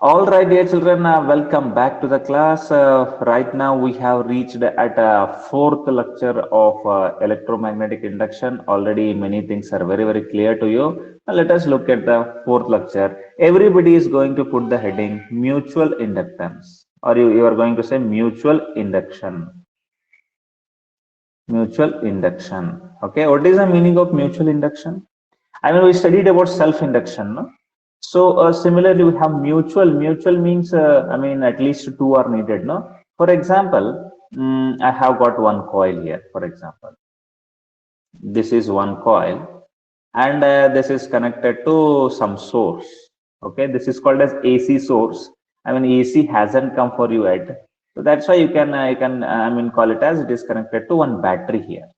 All right, dear children, welcome back to the class. Right now, we have reached at fourth lecture of electromagnetic induction. Already, many things are very, very clear to you. Now, let us look at the fourth lecture. Everybody is going to put the heading mutual inductance, or you are going to say mutual induction. Mutual induction. Okay, what is the meaning of mutual induction? I mean, we studied about self-induction, no? So similarly, we have mutual. Mutual means, I mean, at least two are needed, no? For example, I have got one coil here. For example, this is one coil, and this is connected to some source. Okay, this is called as AC source. I mean, AC hasn't come for you yet, so that's why I mean, call it as it is connected to one battery here.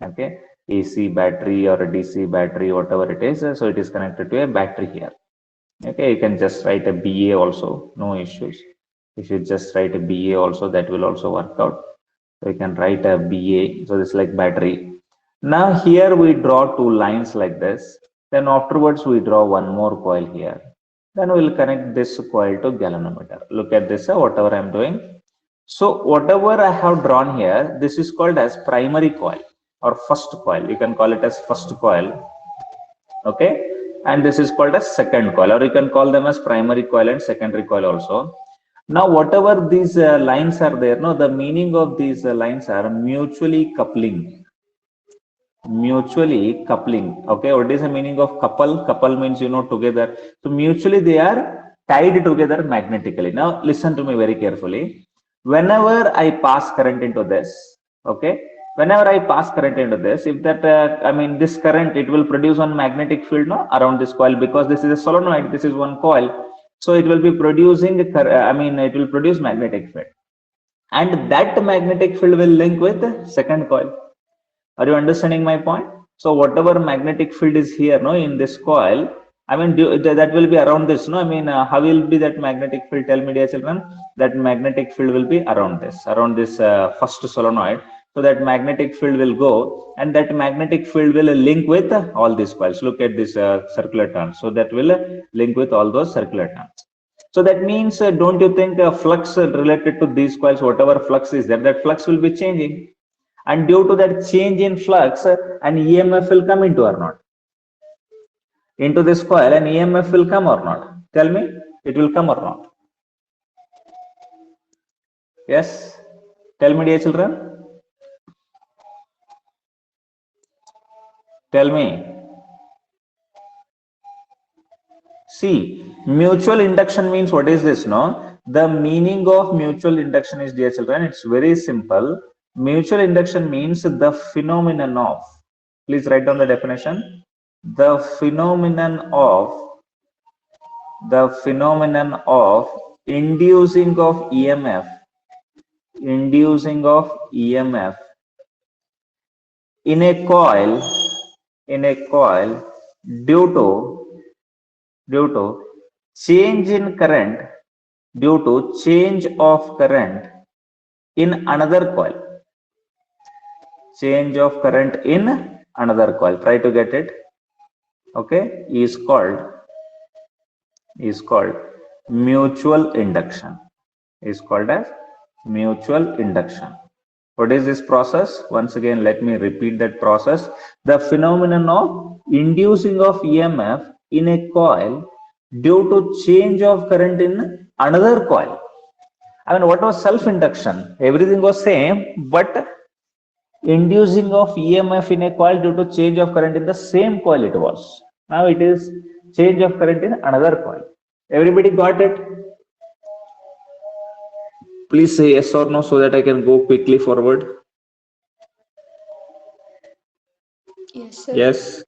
Okay, AC battery or a DC battery, whatever it is, so it is connected to a battery here. Okay, you can just write a BA also, no issues. If you just write a BA also, that will also work out. So you can write a BA, so this is like battery. Now here we draw two lines like this. Then afterwards we draw one more coil here. Then we'll connect this coil to galvanometer. Look at this, whatever I'm doing. So whatever I have drawn here, this is called as primary coil or first coil. You can call it as first coil. Okay, and this is called as second coil, or you can call them as primary coil and secondary coil also. Now whatever these lines are there, no, the meaning of these lines are mutually coupling. Mutually coupling. Okay, what is the meaning of couple means, you know, together. So mutually they are tied together magnetically. Now listen to me very carefully. Whenever I pass current into this, okay, whenever I pass current into this, if that I mean, this current, it will produce one magnetic field, no, around this coil, because this is a solenoid, this is one coil. So it will be producing I mean, it will produce magnetic field, and that magnetic field will link with the second coil. Are you understanding my point? So whatever magnetic field is here, no, in this coil, I mean, that will be around this, no. I mean, how will be that magnetic field? Tell me, dear children. That magnetic field will be around this first solenoid. So that magnetic field will go, and that magnetic field will link with all these coils. Look at this circular turn. So that will link with all those circular turns. So that means, don't you think flux related to these coils, whatever flux is there, that flux will be changing, and due to that change in flux, an EMF will come into or not? Into this coil, an EMF will come or not? Tell me, it will come or not? Yes? Tell me, dear children. Tell me. See, mutual induction means, what is this, no? The meaning of mutual induction is, dear children, it's very simple. Mutual induction means the phenomenon of, please write down the definition. The phenomenon of inducing of EMF in a coil, due to change in current, due to change of current in another coil. Change of current in another coil, try to get it. Okay, is called mutual induction. Is called as mutual induction. What is this process? Once again, let me repeat that process. The phenomenon of inducing of EMF in a coil due to change of current in another coil. I mean, what was self-induction? Everything was same, but inducing of EMF in a coil due to change of current in the same coil it was. Now it is change of current in another coil. Everybody got it? Please say yes or no so that I can go quickly forward. Yes, sir. Yes.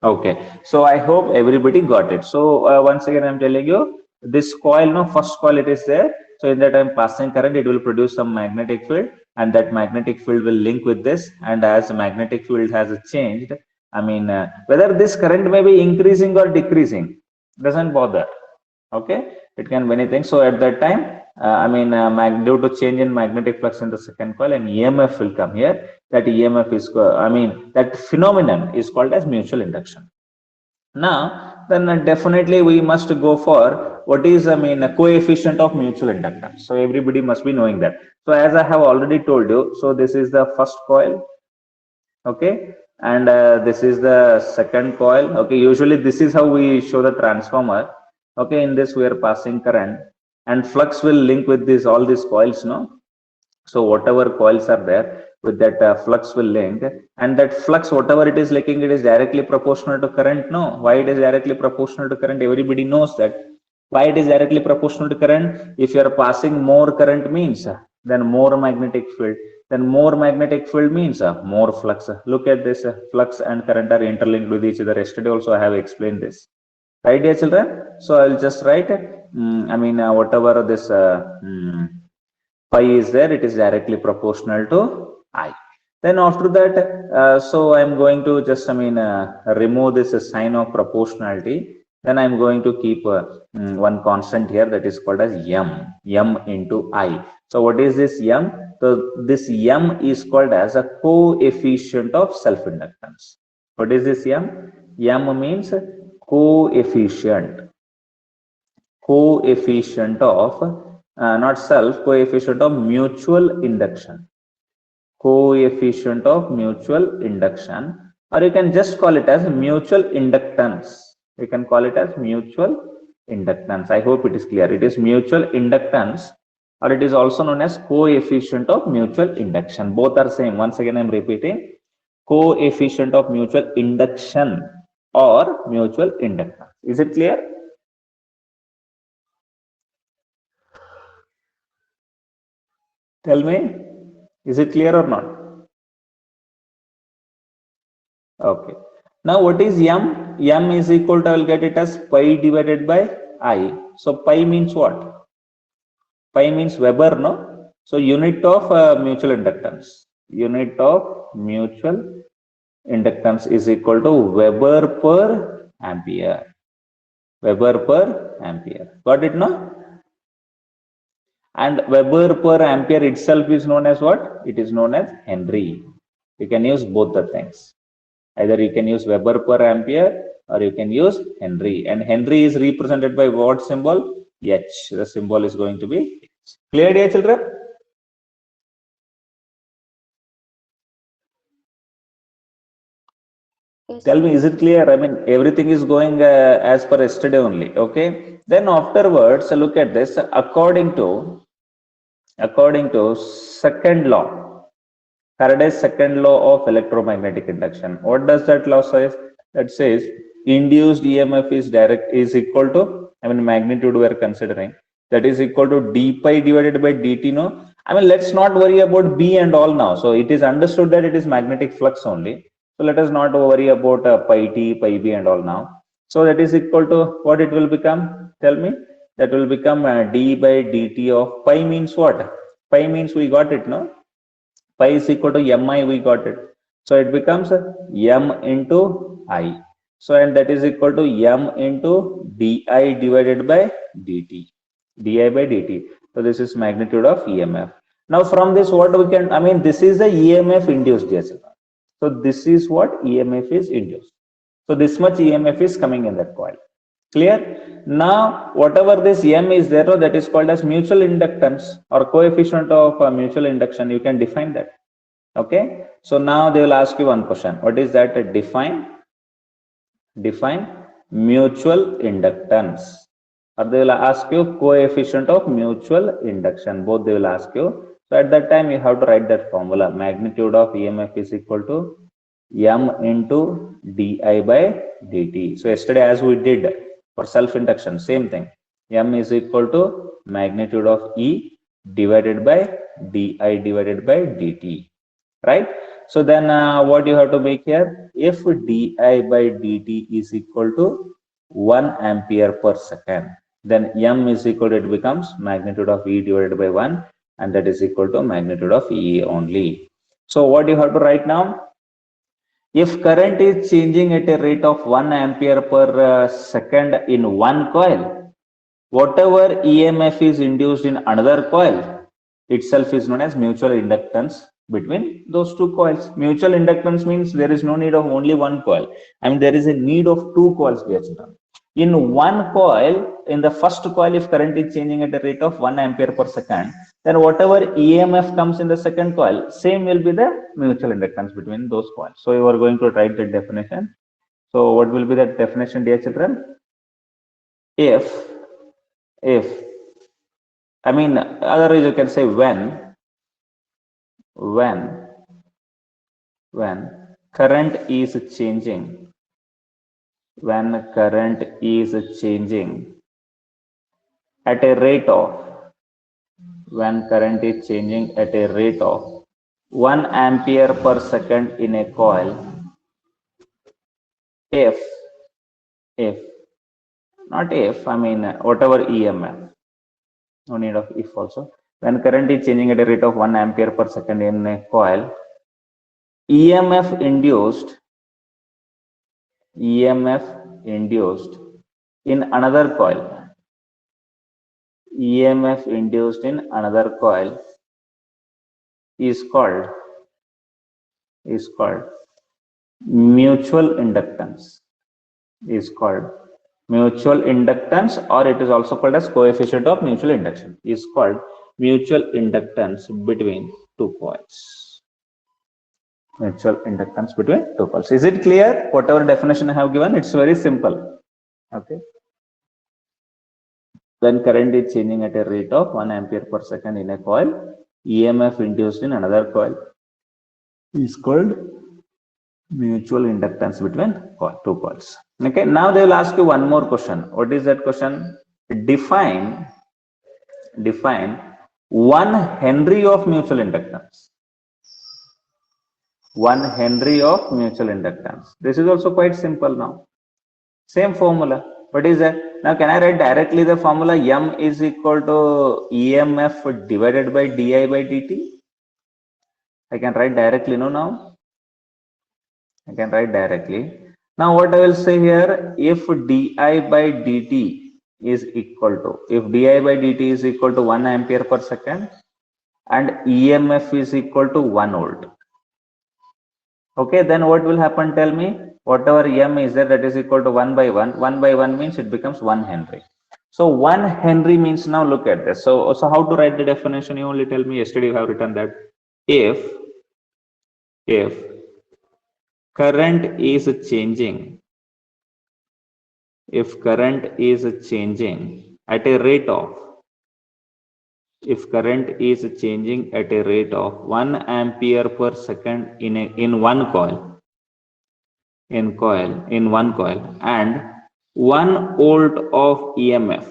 Okay. So I hope everybody got it. So once again, I'm telling you, this coil, no, first coil, it is there. So in that I'm passing current, it will produce some magnetic field, and that magnetic field will link with this. And as the magnetic field has changed, I mean, whether this current may be increasing or decreasing, doesn't bother. Okay, it can be anything. So at that time, I mean, due to change in magnetic flux in the second coil, an EMF will come here. That EMF is, I mean, that phenomenon is called as mutual induction. Now, then definitely we must go for what is, I mean, a coefficient of mutual inductance. So everybody must be knowing that. So as I have already told you, so this is the first coil, okay, and this is the second coil. Okay, usually this is how we show the transformer. Okay, in this we are passing current, and flux will link with this all these coils, no? So whatever coils are there, with that flux will link, and that flux, whatever it is linking, it is directly proportional to current. No, why it is directly proportional to current? Everybody knows that. Why it is directly proportional to current? If you are passing more current means then more magnetic field. Then more magnetic field means more flux. Look at this, flux and current are interlinked with each other. Yesterday also I have explained this. Right, dear children? So I'll just write, whatever this pi is there, it is directly proportional to I. Then after that, so I'm going to just, remove this sign of proportionality. Then I'm going to keep one constant here that is called as m into I. So what is this m? So this m is called as a coefficient of self-inductance. What is this m? M means coefficient of not self, coefficient of mutual induction. Coefficient of mutual induction, or you can just call it as mutual inductance. You can call it as mutual inductance. I hope it is clear. It is mutual inductance, or it is also known as coefficient of mutual induction. Both are same. Once again, I am repeating, coefficient of mutual induction or mutual inductance. Is it clear? Tell me, is it clear or not? Okay. Now what is m? M is equal to, I will get it as pi divided by I. So pi means what? Pi means Weber, no? So unit of mutual inductance. Unit of mutual inductance is equal to Weber per ampere. Weber per ampere. Got it, no? And Weber per ampere itself is known as what? It is known as Henry. You can use both the things. Either you can use Weber per ampere or you can use Henry. And Henry is represented by what symbol? H. The symbol is going to be H. Clear, dear children? Yes, Tell sir. me, is it clear? I mean, everything is going as per yesterday only. Okay. Then afterwards, look at this. According to second law, Faraday's second law of electromagnetic induction. What does that law say? That says induced EMF is equal to, magnitude we are considering, that is equal to d pi divided by dt. No, let's not worry about B and all now. So it is understood that it is magnetic flux only. So let us not worry about pi t, pi b and all now. So that is equal to what it will become? Tell me. That will become d by dt of pi means what? Pi means we got it, no? Pi is equal to mi, we got it. So it becomes m into I. So and that is equal to m into di divided by dt. Di by dt. So this is magnitude of EMF. Now from this what we can, this is the EMF induced, yes. So this is what EMF is induced. So this much EMF is coming in that coil. Clear? Now whatever this m is there, that is called as mutual inductance or coefficient of mutual induction. You can define that. Okay. So now they will ask you one question. What is that? Define mutual inductance. Or they will ask you coefficient of mutual induction. Both they will ask you. So at that time you have to write that formula. Magnitude of EMF is equal to m into di by dt. So yesterday as we did for self-induction, same thing. M is equal to magnitude of E divided by di divided by dt. Right? So then what you have to make here? If di by dt is equal to 1 ampere per second, then m is equal to, it becomes magnitude of E divided by 1, and that is equal to magnitude of E only. So what you have to write now? If current is changing at a rate of 1 ampere per second in one coil, whatever EMF is induced in another coil itself is known as mutual inductance. between those two coils. Mutual inductance means there is no need of only one coil. I mean, there is a need of two coils, dear children. In one coil, in the first coil, if current is changing at a rate of 1 ampere per second, then whatever EMF comes in the second coil, same will be the mutual inductance between those coils. So you are going to write the definition. So what will be that definition, dear children? If, I mean, otherwise you can say when current is changing, when current is changing at a rate of, when current is changing at a rate of 1 ampere per second in a coil, if, not if, I mean, whatever EMF, no need of if also, when current is changing at a rate of 1 ampere per second in a coil, EMF induced in another coil, EMF induced in another coil is called mutual inductance, or it is also called as coefficient of mutual induction, is called mutual inductance between two coils. Mutual inductance between two coils. Is it clear? Whatever definition I have given, it's very simple. Okay. When current is changing at a rate of 1 ampere per second in a coil, EMF induced in another coil is called mutual inductance between two coils. Okay. Now they will ask you one more question. What is that question? Define 1 Henry of mutual inductance. 1 Henry of mutual inductance. This is also quite simple now. Same formula. What is that? Now, can I write directly the formula? M is equal to EMF divided by di by dt. I can write directly, no? Now I can write directly. Now, what I will say here, if di by dt is equal to, if di by dt is equal to 1 ampere per second and EMF is equal to 1 volt. Okay, then what will happen? Tell me. Whatever M is there, that is equal to 1 by 1. 1 by 1 means it becomes 1 Henry. So 1 Henry means, now look at this. So how to write the definition? You only tell me. Yesterday you have written that if current is changing, at a rate of, one ampere per second in one coil, and 1 volt of EMF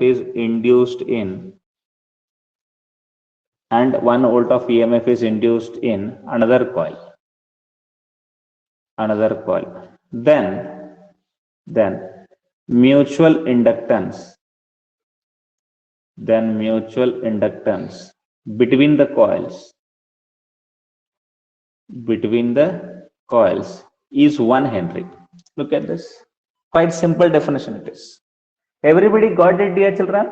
is induced in, another coil, then mutual inductance between the coils is 1 Henry. Look at this. Quite simple definition it is. Everybody got it, dear children?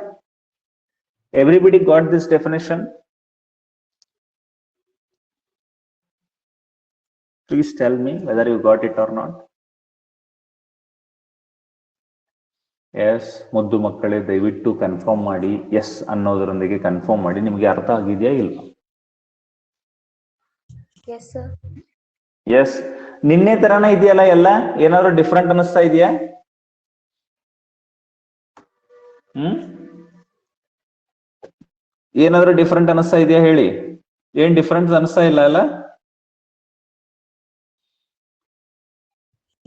Everybody got this definition? Please tell me whether you got it or not. Yes, ಮುದ್ದು ಮಕ್ಕಳೇ ದಯವಿಟ್ಟು confirm ಮಾಡಿ. S ಅನ್ನೋದರೊಂದಿಗೆ confirm ಮಾಡಿ. ನಿಮಗೆ ಅರ್ಥ ಆಗಿದೆಯಾ ಇಲ್ವಾ? Yes, sir. S. ನಿನ್ನೆ ತರನೇ ಇದೆಯಲ್ಲ ಎಲ್ಲ? ಏನಾದ್ರು ಡಿಫ್ರೆಂಟ್ ಅನಿಸ್ತಾ ಇದೆಯಾ? ಏನಾದ್ರು ಡಿಫ್ರೆಂಟ್ ಅನಿಸ್ತಾ ಇದೆಯಾ ಹೇಳಿ. ಏನ್ ಡಿಫ್ರೆಂಟ್ ಅನಿಸ್ತಾ ಇಲ್ಲ ಅಲ್ಲ?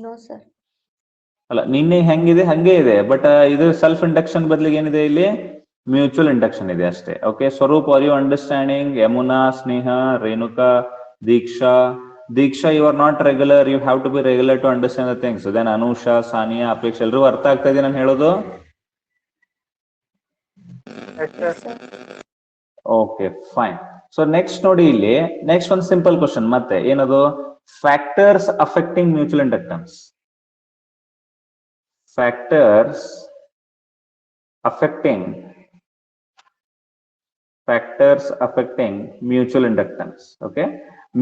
No, sir. ಅಲ್ಲ, ನಿನ್ನೆ ಹೆಂಗಿದೆ ಹಂಗೆ ಇದೆ. ಬಟ್ ಇದು ಸೆಲ್ಫ್ ಇಂಡಕ್ಷನ್ ಬದಲಿಗೆ ಏನಿದೆ ಇಲ್ಲಿ? ಮ್ಯೂಚುವಲ್ ಇಂಡಕ್ಷನ್ ಇದೆ ಅಷ್ಟೇ. Okay, Swaroop, are you understanding? Yamuna, Sneha, Renuka, Deeksha, you are not regular. You have to be regular to understand the things. Then Anusha, Sania, Apeksha, ಎಲ್ಲರೂ ಅರ್ಥ ಆಗ್ತಾ ಇದೆ ನಾನು ಹೇಳೋದು? Okay, fine. ಸೊ ನೆಕ್ಸ್ಟ್ ನೋಡಿ, ಇಲ್ಲಿ ನೆಕ್ಸ್ಟ್ ಒಂದು ಸಿಂಪಲ್ ಕ್ವಶನ್. ಮತ್ತೆ ಏನದು? Factors affecting mutual inductance. Factors affecting factors affecting mutual inductance. Okay,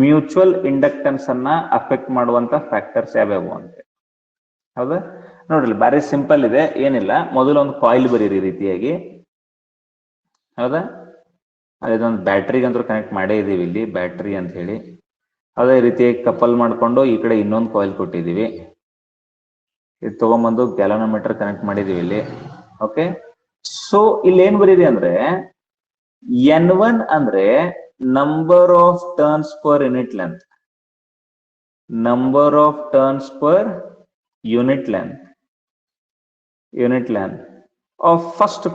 mutual inductance ಅನ್ನ ಅಫೆಕ್ಟ್ ಮಾಡುವಂತ ಫ್ಯಾಕ್ಟರ್ಸ್ ಯಾವ್ಯಾವು ಅಂತ. ಹೌದಾ, ನೋಡ್ರಿ ಬಾರಿ ಸಿಂಪಲ್ ಇದೆ, ಏನಿಲ್ಲ. ಮೊದಲು ಒಂದು ಕಾಯಿಲ್ ಬರೀರಿ ಈ ರೀತಿಯಾಗಿ. ಹೌದಾ, ಅದೊಂದು ಬ್ಯಾಟ್ರಿಗಂತೂ ಕನೆಕ್ಟ್ ಮಾಡೇ ಇದೀವಿ ಇಲ್ಲಿ, ಬ್ಯಾಟ್ರಿ ಅಂತ ಹೇಳಿ. ಅದೇ ರೀತಿಯಾಗಿ ಕಪಲ್ ಮಾಡ್ಕೊಂಡು ಈ ಕಡೆ ಇನ್ನೊಂದು ಕಾಯಿಲ್ ಕೊಟ್ಟಿದೀವಿ. ಇದು ತಗೊಂಬಂದು ಗ್ಯಾಲೋನೋಮೀಟರ್ ಕನೆಕ್ಟ್ ಮಾಡಿದೀವಿ ಇಲ್ಲಿ. ಓಕೆ, ಸೊ ಇಲ್ಲಿ ಏನ್ ಬರೀರಿ ಅಂದ್ರೆ N1 ಅಂದ್ರೆ number of turns per unit length, number of turns per unit length of first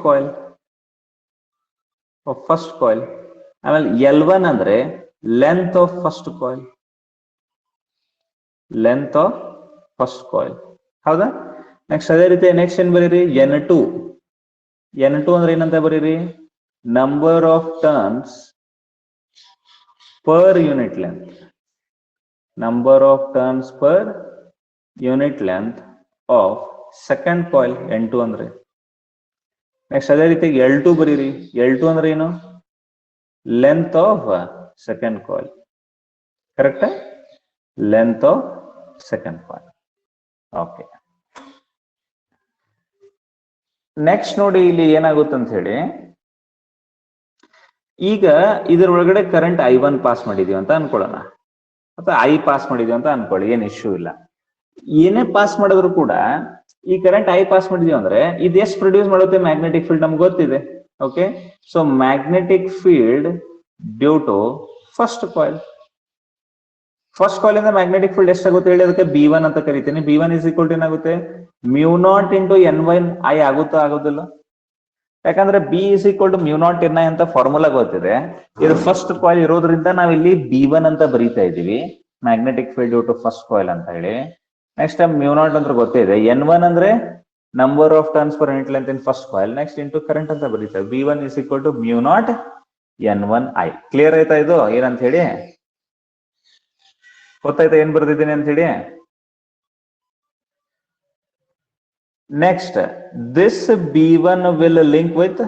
coil, ಆಮೇಲೆ L1 ಅಂದ್ರೆ ಲೆಂತ್ ಆಫ್ ಫಸ್ಟ್ ಕಾಯಿಲ್, ಹೌದಾ. ನೆಕ್ಸ್ಟ್ ಅದೇ ರೀತಿ ನೆಕ್ಸ್ಟ್ ಏನ್ ಬರೀರಿ N2 ಅಂದ್ರೆ ಏನಂತ ಬರೀರಿ number of turns per unit length, of second coil N2 ಅಂದ್ರೆ. ನೆಕ್ಸ್ಟ್ ಅದೇ ರೀತಿ L2 ಬರೀರಿ. L2 ಅಂದ್ರೆ ಏನು length of second coil, correct, length of second coil. Okay, next ನೋಡಿ ಇಲ್ಲಿ ಏನಾಗುತ್ತೆ ಅಂತ ಹೇಳಿ, ಈಗ ಇದರ ಒಳಗಡೆ ಕರೆಂಟ್ I1 ಪಾಸ್ ಮಾಡಿದೀವಿ ಅಂತ ಅನ್ಕೊಳ್ಳೋಣ, ಅಥವಾ I ಪಾಸ್ ಮಾಡಿದೀವಿ ಅಂತ ಅನ್ಕೊಳ್ಳಿ, ಏನ್ ಇಶ್ಯೂ ಇಲ್ಲ. ಏನೇ ಪಾಸ್ ಮಾಡಿದ್ರು ಕೂಡ ಈ ಕರೆಂಟ್ I ಪಾಸ್ ಮಾಡಿದೀವಿ ಅಂದ್ರೆ ಇದು ಎಷ್ಟು ಪ್ರೊಡ್ಯೂಸ್ ಮಾಡುತ್ತೆ ಮ್ಯಾಗ್ನೆಟಿಕ್ ಫೀಲ್ಡ್ ನಮ್ಗೆ ಗೊತ್ತಿದೆ. Okay, so magnetic field due to first coil ಇಂದ ಮ್ಯಾಗ್ನೆಟಿಕ್ ಫೀಲ್ಡ್ ಎಷ್ಟಾಗುತ್ತೆ ಹೇಳಿ, ಅದಕ್ಕೆ B1 ಅಂತ ಕರಿತೀನಿ. B1 ಇಸ್ ಈಕ್ವಲ್ ಟು ಏನಾಗುತ್ತೆ μ0 ಇಂಟು N1I ಆಗುತ್ತಾ ಆಗೋದಿಲ್ಲ? ಯಾಕಂದ್ರೆ B is equal to μ0 Ni ಅಂತ ಫಾರ್ಮುಲಾ ಗೊತ್ತಿದೆ. ಇದು ಫಸ್ಟ್ ಕಾಯಿಲ್ ಇರೋದ್ರಿಂದ ನಾವಿಲ್ಲಿ B1 ಅಂತ ಬರೀತಾ ಇದೀವಿ, magnetic field due to first coil ಅಂತ ಹೇಳಿ. ನೆಕ್ಸ್ಟ್ μ0 ಅಂತ ಗೊತ್ತಿದೆ. N1 ಅಂದ್ರೆ number of turns per unit length in first coil, next into current ಅಂತ ಬರೀತಾರೆ. B1 is equal to μ0 N1I. Clear ಆಯ್ತಾ ಇದು ಏನಂತ ಹೇಳಿ? ಗೊತ್ತಾಯ್ತಾ ಏನ್ ಬರ್ದಿದ್ದೀನಿ ಅಂತ ಹೇಳಿ? Next this B1 will link with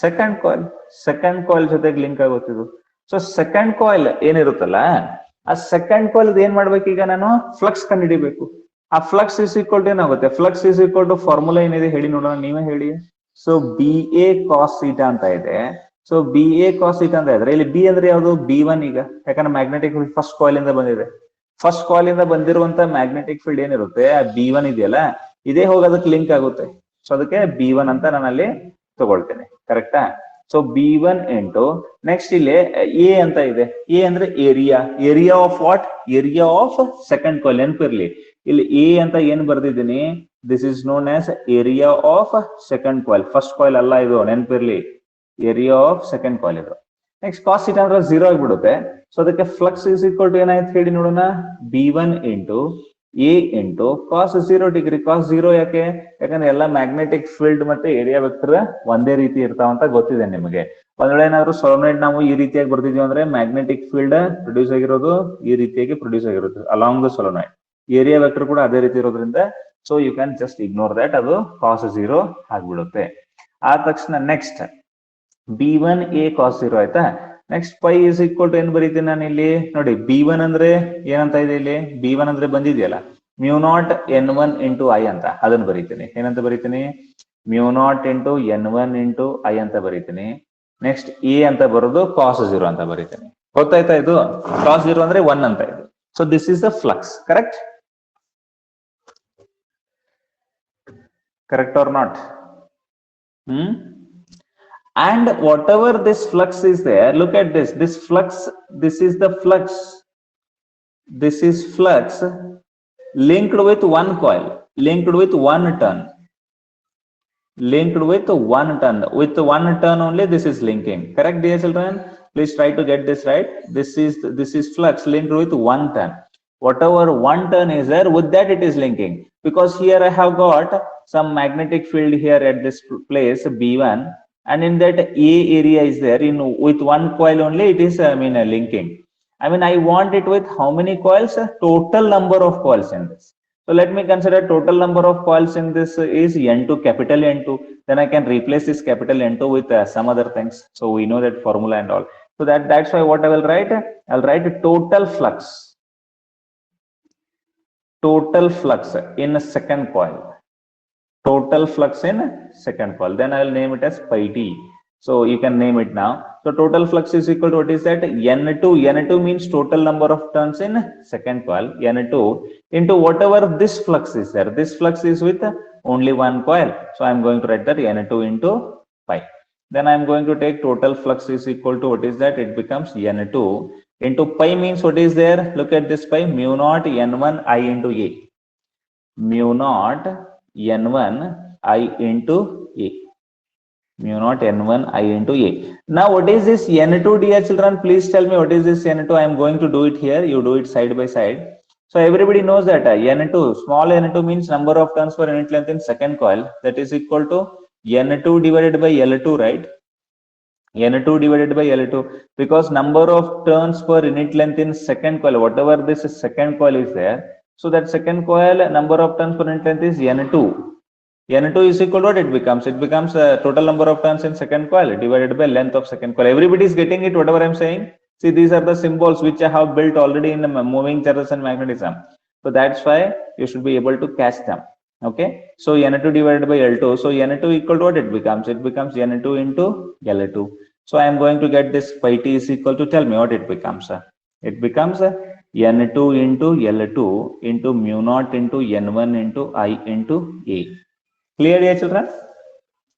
second coil ಜೊತೆಗೆ ಲಿಂಕ್ ಆಗುತ್ತಿದ್ದು. ಸೊ ಸೆಕೆಂಡ್ ಕಾಯಿಲ್ ಏನಿರುತ್ತಲ್ಲ, ಆ ಸೆಕೆಂಡ್ ಕಾಯಿಲ್ ಏನ್ ಮಾಡ್ಬೇಕು, ಈಗ ನಾನು ಫ್ಲಕ್ಸ್ ಕಂಡುಹಿಡಿಬೇಕು. ಆ ಫ್ಲಕ್ಸ್ ಇಸ್ ಈಕ್ವಲ್ ಟು ಏನಾಗುತ್ತೆ, flux is equal to formula ಏನಿದೆ ಹೇಳಿ ನೋಡೋಣ, ನೀವೇ ಹೇಳಿ. ಸೊ BA cos θ ಅಂತ ಇದೆ. ಸೊ BA cos θ ಅಂತ ಇದ್ರೆ ಇಲ್ಲಿ B ಅಂದ್ರೆ ಯಾವುದು B1. ಈಗ ಯಾಕಂದ್ರೆ ಮ್ಯಾಗ್ನೆಟಿಕ್ ಫೀಲ್ಡ್ ಫಸ್ಟ್ ಕಾಯಿಲ್ ಇಂದ ಬಂದಿದೆ, ಫಸ್ಟ್ ಕಾಯಿಲ್ ಇಂದ ಬಂದಿರುವಂತ ಮ್ಯಾಗ್ನೆಟಿಕ್ ಫೀಲ್ಡ್ ಏನಿರುತ್ತೆ ಆ B1 ಇದೆಯಲ್ಲ, ಇದೇ ಹೋಗೋದಕ್ಕೆ ಲಿಂಕ್ ಆಗುತ್ತೆ. ಸೊ ಅದಕ್ಕೆ B1 ಅಂತ ನಾನು ಅಲ್ಲಿ ತಗೊಳ್ತೇನೆ, ಕರೆಕ್ಟಾ? ಸೊ B1 ಇಂಟು ನೆಕ್ಸ್ಟ್ ಇಲ್ಲಿ A ಅಂತ ಇದೆ. A ಅಂದ್ರೆ area of what, area of second coil. ನೆನಪಿರ್ಲಿ, ಇಲ್ಲಿ A ಅಂತ ಏನ್ ಬರ್ದಿದ್ದೀನಿ, this is known as area of second coil, first coil ಅಲ್ಲ ಇದು, ನೆನಪಿರ್ಲಿ, ಏರಿಯಾ ಆಫ್ ಸೆಕೆಂಡ್ ಕಾಯಿಲ್ ಇದು. ನೆಕ್ಸ್ಟ್ cos θ ಅಂದ್ರೆ 0 ಆಗಿಬಿಡುತ್ತೆ. ಸೊ ಅದಕ್ಕೆ ಫ್ಲಕ್ಸ್ ಇಸ್ ಈಕ್ವಲ್ ಟು ಏನಾಯ್ತು ಹೇಳಿ ನೋಡೋಣ, B1 into A into cos 0 degree. cos 0 ಯಾಕೆ? ಯಾಕಂದ್ರೆ ಎಲ್ಲ ಮ್ಯಾಗ್ನೆಟಿಕ್ ಫೀಲ್ಡ್ ಮತ್ತೆ ಏರಿಯಾ ವೆಕ್ಟರ್ ಒಂದೇ ರೀತಿ ಇರ್ತಾವಂತ ಗೊತ್ತಿದೆ ನಿಮಗೆ. ಒಂದ್ ವೇಳೆ ಏನಾದ್ರು ಸೊಲೋನಾಯ್ಡ್ ನಾವು ಈ ರೀತಿಯಾಗಿ ಬರ್ದಿದೀವಿ ಅಂದ್ರೆ ಮ್ಯಾಗ್ನೆಟಿಕ್ ಫೀಲ್ಡ್ ಪ್ರೊಡ್ಯೂಸ್ ಆಗಿರೋದು ಈ ರೀತಿಯಾಗಿ ಪ್ರೊಡ್ಯೂಸ್ ಆಗಿರುತ್ತೆ along the solenoid. Area vector ಕೂಡ ಅದೇ ರೀತಿ ಇರೋದ್ರಿಂದ so you can just ignore that, ಅದು cos 0 ಆಗ್ಬಿಡುತ್ತೆ. ಆದ ತಕ್ಷಣ ನೆಕ್ಸ್ಟ್ B1 A cos 0 ಆಯ್ತಾ. Next pi is equal to ಏನ್ ಬರೀತೀನಿ ನಾನು ಇಲ್ಲಿ ನೋಡಿ, B1 ಅಂದ್ರೆ ಏನಂತ ಇದೆ ಇಲ್ಲಿ, B1 ಅಂದ್ರೆ ಬಂದಿದೆಯಲ್ಲ μ0 N1 ಇಂಟು I ಅಂತ, ಅದನ್ನ ಬರೀತೀನಿ. ಏನಂತ ಬರೀತೀನಿ, μ0 ಇಂಟು N1 ಇಂಟು I ಅಂತ ಬರೀತೀನಿ. ನೆಕ್ಸ್ಟ್ A ಅಂತ ಬರೋದು cos 0 ಅಂತ ಬರೀತೀನಿ. ಗೊತ್ತಾಯ್ತಾ ಇದು? cos 0 ಅಂದ್ರೆ 1 ಅಂತ ಇದೆ. So this is the flux, correct or not? And whatever this flux is there, look at this flux, this is the flux, this is flux linked with one coil, linked with one turn, with one turn only this is linking, correct dear children? Please try to get this right. This is flux linked with one turn. Whatever one turn is there, with that it is linking, because here I have got some magnetic field here at this place B1, and in that A area is there, in with one coil only it is linking. I want it with how many coils? Total number of coils in this. So let me consider total number of coils in this is N2, capital N2. Then I can replace this capital N2 with some other things. So we know that formula and all. So that's why what I will write, I'll write total flux in a second coil. Total flux in second coil. Then I will name it as pi t. So you can name it now. So total flux is equal to what is that? N2. N2 means total number of turns in second coil. N2 into whatever this flux is there. This flux is with only one coil. So I'm going to write that N2 into pi. Then I'm going to take total flux is equal to what is that? It becomes N2 into pi means what is there? Look at this pi, mu naught N1 I into A. Mu naught N1 I into A. Mu naught N1 I into A. Now what is this N2, dear children? Please tell me what is this N2. I am going to do it here. You do it side by side. So everybody knows that N2, small N2 means number of turns per unit length in second coil. That is equal to N2 divided by L2, right? N2 divided by L2, because number of turns per unit length in second coil, whatever this second coil is there. So that second coil number of turns per unit length is N2. N2 is equal to what it becomes? It becomes total number of turns in second coil divided by length of second coil. Everybody is getting it, whatever I'm saying. See, these are the symbols which I have built already in the moving charges and magnetism. So that's why you should be able to catch them. Okay. So N2 divided by L2. So N2 equal to what it becomes? It becomes N2 into L2. So I am going to get this pi t is equal to, tell me what it becomes. It becomes N2 into L2 into mu naught into N1 into I into A. Clear, dear children?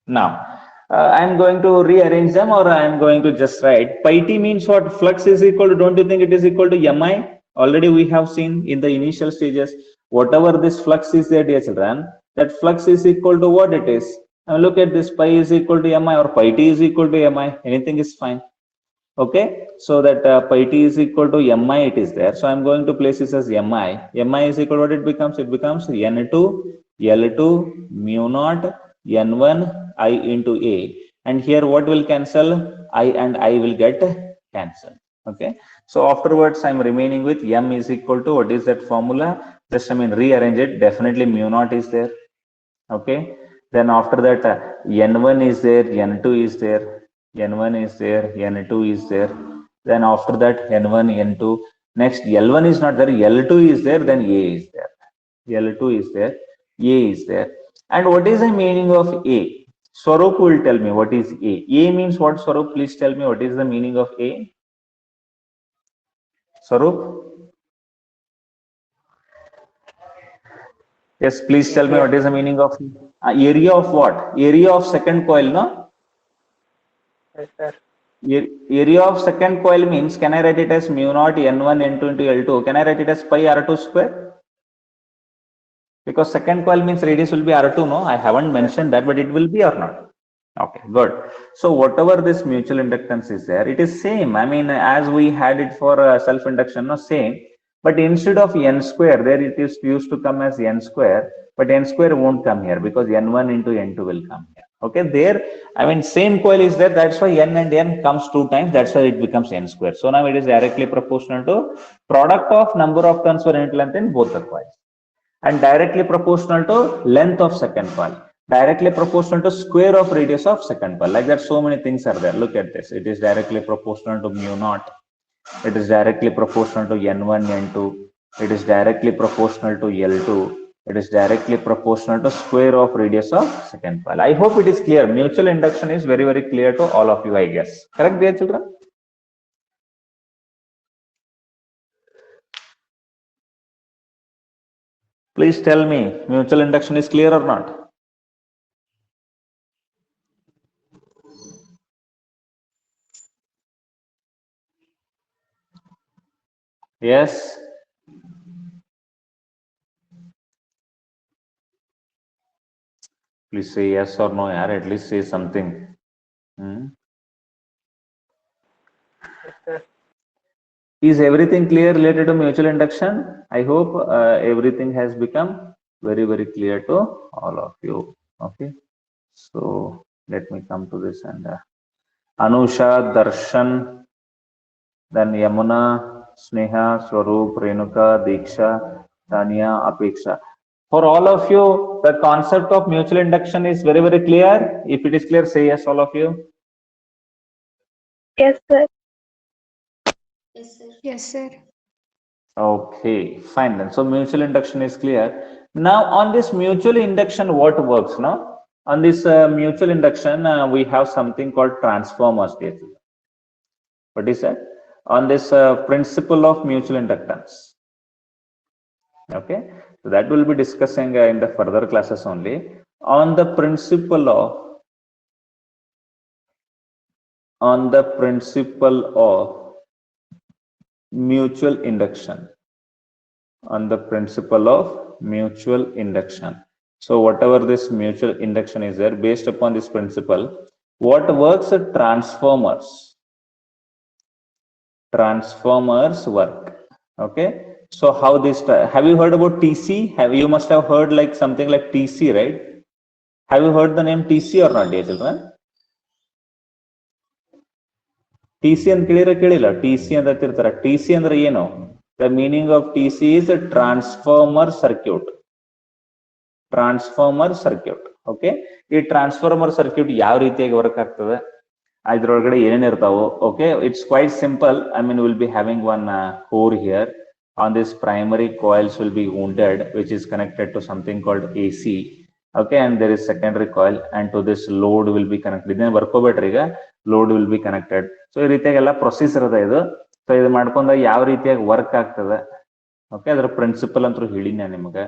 Now, I am going to rearrange them, or I am going to just write pi t means what? Flux is equal to, don't you think it is equal to Mi? Already we have seen in the initial stages, whatever this flux is there, dear children, that flux is equal to what it is. Now look at this, pi is equal to Mi or pi t is equal to Mi, anything is fine. Okay, so that pi t is equal to Mi, it is there. So I'm going to place this as Mi. Mi is equal to what it becomes? It becomes N2, L2, mu naught, N1, I into A. And here what will cancel? I and I will get cancelled. Okay, so afterwards I'm remaining with M is equal to, what is that formula? Just rearrange it. Definitely mu naught is there. Okay, then after that N1 is there, N2 is there, N1 is there, N2 is there. Then after that N1, N2. Next L1 is not there, L2 is there, then A is there. L2 is there, A is there. And what is the meaning of A? Swarup will tell me what is A. A means what, Swarup? Please tell me what is the meaning of A. Swarup? Yes, please tell me what is the meaning of area of what? Area of second coil, no? Yes, sir. Area of second coil means, can I write it as mu naught N1 N2 into L2? Can I write it as pi R2 square? Because second coil means radius will be R2, no? I haven't mentioned that, but it will be or not? Okay, good. So whatever this mutual inductance is there, it is same. As we had it for self-induction, no, same. But instead of N square, there it is used to come as N square, but N square won't come here because N1 into N2 will come here. Okay, there, same coil is there. That's why N and N comes 2 times. That's why it becomes N square. So now it is directly proportional to product of number of turns per unit length in both the coils, and directly proportional to length of second coil, directly proportional to square of radius of second coil. Like that, so many things are there. Look at this. It is directly proportional to mu naught. It is directly proportional to N1, N2. It is directly proportional to L2. It is directly proportional to square of radius of second coil. I hope it is clear. Mutual induction is very, very clear to all of you, I guess. Correct, dear children? Please tell me, mutual induction is clear or not? Yes. Please say yes or no, yaar. At least say something. Yes, sir. Is everything clear related to mutual induction? I hope everything has become very, very clear to all of you. Okay. So let me come to this, and Anusha, Darshan, then Yamuna, Sneha, Swarup, Renuka, Diksha, Tanya, Apeksha. For all of you, the concept of mutual induction is very, very clear. If it is clear, say yes, all of you. Yes, sir. Yes, sir. Yes, sir. Okay, fine then. So mutual induction is clear. Now on this mutual induction, what works now? On this mutual induction, we have something called transformers. What is that? On this principle of mutual inductance. Okay, so that will be discussing in the further classes only. On the principle of mutual induction. On the principle of mutual induction. So whatever this mutual induction is there, based upon this principle, what works? Transformers work. Okay. So how this? Have you heard about TC? You must have heard like something like TC, right? Have you heard the name TC or not, dear children? TC and ಕೇಳಿಲ್ಲ TC ಅಂತ ತಿರ್ತಾರ. TC ಅಂದ್ರೆ ಏನು? The meaning of TC is a transformer circuit. Transformer circuit. Okay, ಈ transformer circuit ಯಾವ ರೀತಿಯಾಗಿ work ಆಗ್ತದೆ, ಇದ್ರೊಳಗಡೆ ಏನೇನ್ ಇರ್ತಾವು? Okay, it's quite simple. I mean will be having one core here. On this primary coils will be wounded, which is connected to something called AC. Okay, and there is secondary coil, and to this load will be connected. ಇದನ್ನ ಬರ್ಕೋಬೇಡ್ರಿ, ಈಗ load will be connected. So ಈ ರೀತಿಯಾಗೆಲ್ಲ procedure ಅದ ಇದು. So ಇದು ಮಾಡ್ಕೊಂಡಾಗ ಯಾವ ರೀತಿಯಾಗಿ work ಆಗ್ತದೆ, ಓಕೆ, ಅದ್ರ ಪ್ರಿನ್ಸಿಪಲ್ ಅಂತೂ ಹೇಳಿನಿ ನಾನು ನಿಮ್ಗೆ.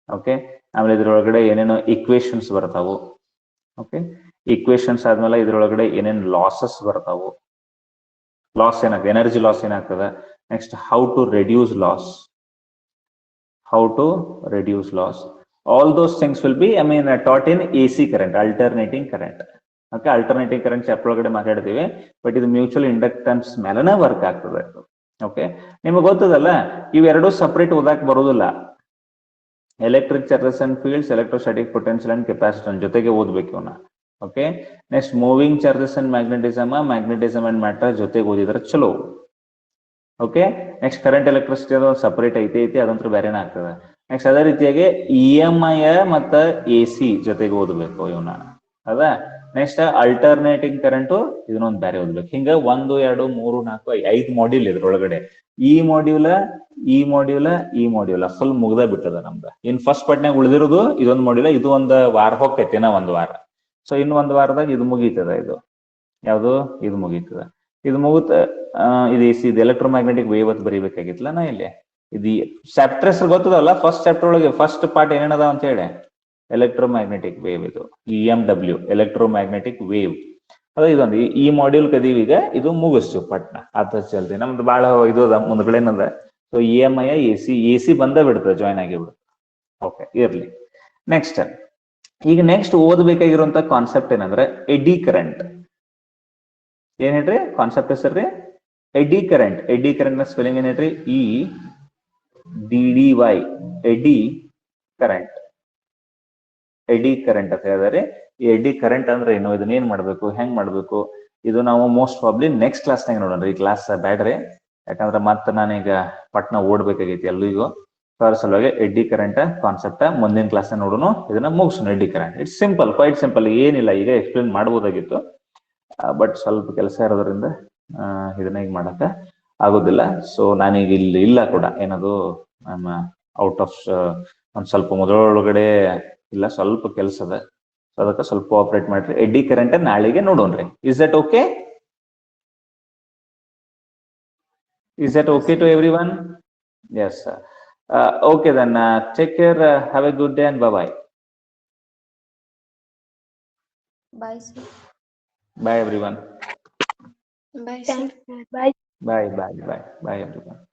ಓಕೆ, ಆಮೇಲೆ ಇದ್ರೊಳಗಡೆ ಏನೇನೋ ಇಕ್ವೇಶನ್ಸ್ ಬರ್ತಾವು. ಓಕೆ, ಇಕ್ವೇಶನ್ಸ್ ಆದ್ಮೇಲೆ ಇದ್ರೊಳಗಡೆ ಏನೇನು ಲಾಸಸ್ ಬರ್ತಾವು, ಲಾಸ್ ಏನಾಗ್ತದೆ, ಎನರ್ಜಿ ಲಾಸ್ ಏನಾಗ್ತದೆ. Next how to reduce loss, all those things will be taught in AC current, alternating current. Okay, alternating current chapter ಒಳಗಡೆ ಮಾತಾಡ್ತೀವಿ, ಬಟ್ ಇದು ಮ್ಯೂಚುವಲ್ ಇಂಡಕ್ಟನ್ಸ್ ಮೇಲೆನೇ ವರ್ಕ್ ಆಗ್ತದೆ. ಓಕೆ, ನಿಮಗೆ ಗೊತ್ತದಲ್ಲ, ಇವೆರಡೂ ಸಪ್ರೇಟ್ ಓದಾಕ್ ಬರೋದಿಲ್ಲ. Electric charges and fields, electrostatic potential and capacitance ಜೊತೆಗೆ ಓದ್ಬೇಕು ಇವನ್ನ. Okay, next moving charges and magnetism and matter ಜೊತೆಗೆ ಓದಿದ್ರೆ ಚಲೋ. ಓಕೆ, ನೆಕ್ಸ್ಟ್ ಕರೆಂಟ್ ಎಲೆಕ್ಟ್ರಿಸಿಟಿ ಅದು ಸಪರೇಟ್ ಐತಿ, ಅದಂತೂ ಬೇರೆನೇ ಆಗ್ತದೆ. ನೆಕ್ಸ್ಟ್ ಅದೇ ರೀತಿಯಾಗಿ EMI ಮತ್ತ AC ಜೊತೆಗೆ ಓದಬೇಕು ಇವನ್ನ, ಹೌದಾ. ನೆಕ್ಸ್ಟ್ ಅಲ್ಟರ್ನೇಟಿಂಗ್ ಕರೆಂಟು ಇದನ್ನೊಂದು ಬೇರೆ ಓದ್ಬೇಕು. ಹಿಂಗ 1, 2, 3, 4, 5 ಮಾಡ್ಯೂಲ್ ಇದ್ರೊಳಗಡೆ. ಈ ಮಾಡ್ಯೂಲ ಫುಲ್ ಮುಗ್ದ ಬಿಟ್ಟದ ನಮ್ದು. ಇನ್ ಫಸ್ಟ್ ಪಾರ್ಟ್ನಾಗ ಉಳಿದಿರೋದು ಇದೊಂದು ಮಾಡ್ಯೂಲ, ಇದು ಒಂದು ವಾರ ಹೋಗ್ತೈತಿ, ಒಂದ್ ವಾರ. ಸೊ ಇನ್ನು ಒಂದ್ ವಾರದಾಗ ಇದು ಮುಗೀತದ. ಇದು ಯಾವ್ದು? ಇದು ಮುಗೀತದ. ಇದು ಮುಗುತ್ತ ಇದು ಎಲೆಕ್ಟ್ರೋಮ್ಯಾಗ್ನೆಟಿಕ್ ವೇವ್ ಅಂತ ಬರೀಬೇಕಾಗಿತ್ತಲ್ಲ ನಾ ಇಲ್ಲಿ. ಇದು ಚಾಪ್ಟರ್ಸ್ ಗೊತ್ತದಲ್ಲ, ಫಸ್ಟ್ ಚಾಪ್ಟರ್ ಒಳಗೆ ಫಸ್ಟ್ ಪಾರ್ಟ್ ಏನೇನದ ಅಂತ ಹೇಳಿ, ಎಲೆಕ್ಟ್ರೋಮ್ಯಾಗ್ನೆಟಿಕ್ ವೇವ್. ಇದು EMW, ಎಲೆಕ್ಟ್ರೋಮ್ಯಾಗ್ನೆಟಿಕ್ ವೇವ್. ಅದ ಇದೊಂದು ಈ ಮಾಡ್ಯೂಲ್ ಕದೀವಿ. ಈಗ ಇದು ಮುಗಿಸ್ತು ಪಟ್ನ, ಅದ ಜಲ್ದಿ. ನಮ್ದು ಬಹಳ ಇದು ಅದ ಮುಂದ್ಗಡೆನದ. ಸೊ EMI AC ಬಂದ ಬಿಡ್ತದೆ, ಜಾಯ್ನ್ ಆಗಿ ಬಿಡುತ್ತೆ. ಓಕೆ, ಇರ್ಲಿ. ನೆಕ್ಸ್ಟ್ ಓದಬೇಕಾಗಿರುವಂತ ಕಾನ್ಸೆಪ್ಟ್ ಏನಂದ್ರೆ ಎಡಿ ಕರೆಂಟ್. ಏನ್ ಹೇಳ್ರಿ ಕಾನ್ಸೆಪ್ಟ್ ಹೆಸರ್ರಿ? ಎಡಿ ಕರೆಂಟ್. ಎಡಿ ಕರೆಂಟ್ ನ ಸ್ಪೆಲ್ಲಿಂಗ್ ಏನ್ ಹೇಳ್ರಿ? EDDY, ಎಡಿ ಕರೆಂಟ್. ಎಡಿ ಕರೆಂಟ್ ಅಂತ ಹೇಳಿದ್ರೆ, ಈ ಎಡಿ ಕರೆಂಟ್ ಅಂದ್ರೆ ಏನು, ಇದನ್ನ ಏನ್ ಮಾಡ್ಬೇಕು, ಹೆಂಗ್ ಮಾಡ್ಬೇಕು, ಇದು ನಾವು ಮೋಸ್ಟ್ ಪ್ರಾಬ್ಲಿ ನೆಕ್ಸ್ಟ್ ಕ್ಲಾಸ್ನಾಗ ನೋಡೋಣ. ಈ ಕ್ಲಾಸ್ ಬ್ಯಾಡ್ರಿ, ಯಾಕಂದ್ರೆ ಮತ್ತೆ ನಾನೀಗ ಪಟ್ನ ಓಡ್ಬೇಕಾಗೈತಿ ಎಲ್ಲಿಗೂ. ಅದ್ರ ಸಲುವಾಗಿ ಎಡ್ಡಿ ಕರೆಂಟ್ ಕಾನ್ಸೆಪ್ಟ್ ಮುಂದಿನ ಕ್ಲಾಸ್ ನೋಡೋಣ, ಇದನ್ನ ಮುಗಿಸೋಣ. Eddy current it's simple, quite simple, ಏನಿಲ್ಲ. ಈಗ ಎಕ್ಸ್ಪ್ಲೇನ್ ಮಾಡಬಹುದಾಗಿತ್ತು, ಬಟ್ ಸ್ವಲ್ಪ ಕೆಲಸ ಇರೋದ್ರಿಂದ ಇದನ್ನ ಈಗ ಮಾಡಕ ಆಗೋದಿಲ್ಲ. ಸೊ ನಾನೀಗ ಇಲ್ಲಿ ಇಲ್ಲ ಕೂಡ, ಏನದು ಔಟ್ ಆಫ್ ಒಂದ್ ಸ್ವಲ್ಪ ಮೊದಲೊಳಗಡೆ ಇಲ್ಲ, ಸ್ವಲ್ಪ ಕೆಲಸ ಅದ. ಸೊ ಅದಕ್ಕೆ ಸ್ವಲ್ಪ ಆಪರೇಟ್ ಮಾಡ್ರಿ. ಎಡ್ಡಿ ಕರೆಂಟ್ ನಾಳೆಗೆ ನೋಡೋಣ್ರಿ. Is that okay? Is that okay to everyone? Yes, sir. Okay then, take care, have a good day and bye-bye. Bye, sir. Bye everyone. Bye, sir. Bye. Bye everyone.